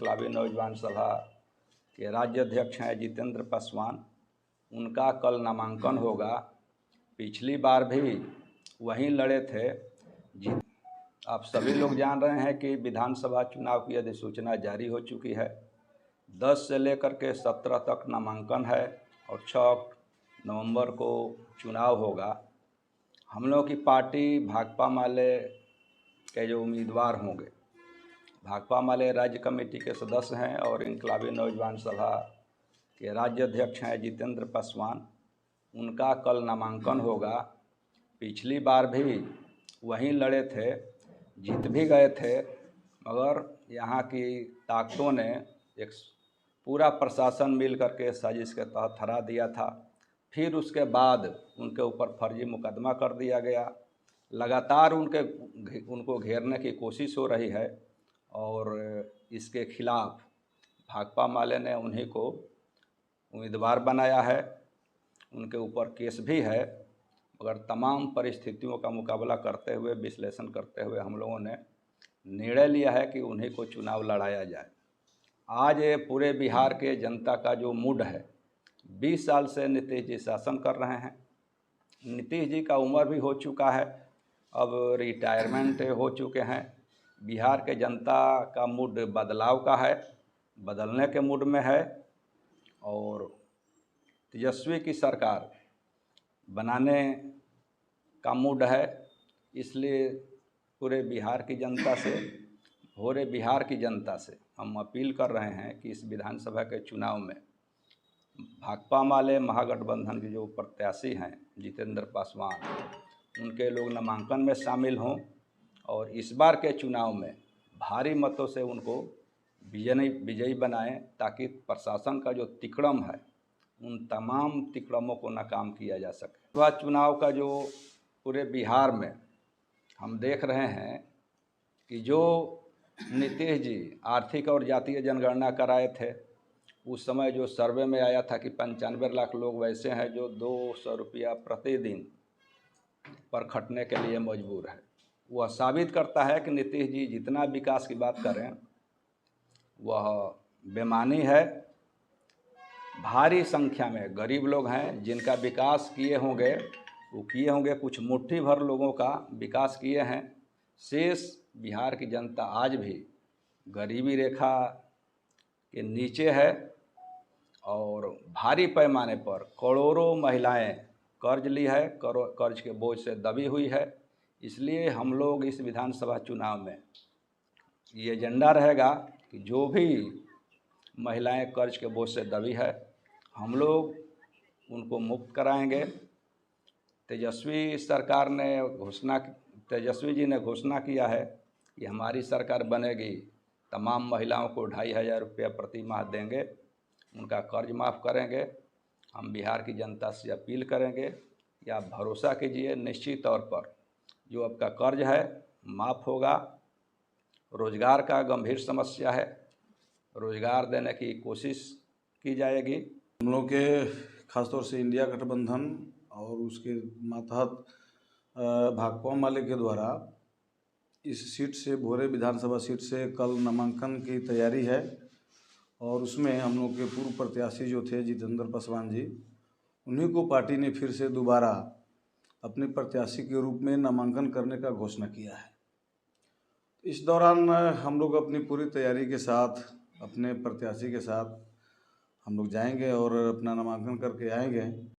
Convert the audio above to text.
इनकलाबी नौजवान सभा के राज्य अध्यक्ष हैं जितेंद्र पासवान। उनका कल नामांकन होगा। पिछली बार भी वहीं लड़े थे। आप सभी लोग जान रहे हैं कि विधानसभा चुनाव की अधिसूचना जारी हो चुकी है। 10 से लेकर के 17 तक नामांकन है और 6 नवंबर को चुनाव होगा। हम लोग की पार्टी भाकपा माले के जो उम्मीदवार होंगे, भाकपा माले राज्य कमेटी के सदस्य हैं और इनकलाबी नौजवान सभा के राज्य अध्यक्ष हैं जितेंद्र पासवान। उनका कल नामांकन होगा। पिछली बार भी वहीं लड़े थे, जीत भी गए थे, मगर यहाँ की ताकतों ने एक पूरा प्रशासन मिल करके साजिश के तहत हरा दिया था। फिर उसके बाद उनके ऊपर फर्जी मुकदमा कर दिया गया। लगातार उनको घेरने की कोशिश हो रही है और इसके खिलाफ भाकपा माले ने उन्हीं को उम्मीदवार बनाया है। उनके ऊपर केस भी है, मगर तमाम परिस्थितियों का मुकाबला करते हुए, विश्लेषण करते हुए हम लोगों ने निर्णय लिया है कि उन्हीं को चुनाव लड़ाया जाए। आज ये पूरे बिहार के जनता का जो मूड है, 20 साल से नीतीश जी शासन कर रहे हैं। नीतीश जी का उम्र भी हो चुका है, अब रिटायरमेंट हो चुके हैं। बिहार के जनता का मूड बदलाव का है, बदलने के मूड में है और तेजस्वी की सरकार बनाने का मूड है। इसलिए पूरे बिहार की जनता से, पूरे बिहार की जनता से हम अपील कर रहे हैं कि इस विधानसभा के चुनाव में भाकपा माले महागठबंधन के जो प्रत्याशी हैं जितेंद्र पासवान, उनके लोग नामांकन में शामिल हों और इस बार के चुनाव में भारी मतों से उनको विजयी बनाएं, ताकि प्रशासन का जो तिकड़म है उन तमाम तिकड़मों को नाकाम किया जा सके। वह चुनाव का जो पूरे बिहार में हम देख रहे हैं कि जो नीतीश जी आर्थिक और जातीय जनगणना कराए थे, उस समय जो सर्वे में आया था कि 95 लाख लोग वैसे हैं जो 200 रुपया प्रतिदिन पर खटने के लिए मजबूर है। वह साबित करता है कि नीतीश जी जितना विकास की बात करें वह बेमानी है। भारी संख्या में गरीब लोग हैं जिनका विकास किए होंगे, वो किए होंगे, कुछ मुट्ठी भर लोगों का विकास किए हैं। शेष बिहार की जनता आज भी गरीबी रेखा के नीचे है और भारी पैमाने पर करोड़ों महिलाएं कर्ज ली है, कर्ज के बोझ से दबी हुई है। इसलिए हम लोग इस विधानसभा चुनाव में ये एजेंडा रहेगा कि जो भी महिलाएं कर्ज के बोझ से दबी है, हम लोग उनको मुक्त कराएंगे। तेजस्वी जी ने घोषणा किया है कि हमारी सरकार बनेगी, तमाम महिलाओं को 2500 रुपया प्रति माह देंगे, उनका कर्ज माफ़ करेंगे। हम बिहार की जनता से अपील करेंगे कि आप भरोसा कीजिए, निश्चित तौर पर जो आपका कर्ज है माफ़ होगा। रोज़गार का गंभीर समस्या है, रोज़गार देने की कोशिश की जाएगी। हम लोग के खासतौर से इंडिया गठबंधन और उसके मातहत भाकपा माले के द्वारा इस सीट से, भोरे विधानसभा सीट से कल नामांकन की तैयारी है और उसमें हम लोग के पूर्व प्रत्याशी जो थे जितेंद्र पासवान जी, उन्हीं को पार्टी ने फिर से दोबारा अपने प्रत्याशी के रूप में नामांकन करने का घोषणा किया है। इस दौरान हम लोग अपनी पूरी तैयारी के साथ, अपने प्रत्याशी के साथ हम लोग जाएंगे और अपना नामांकन करके आएंगे।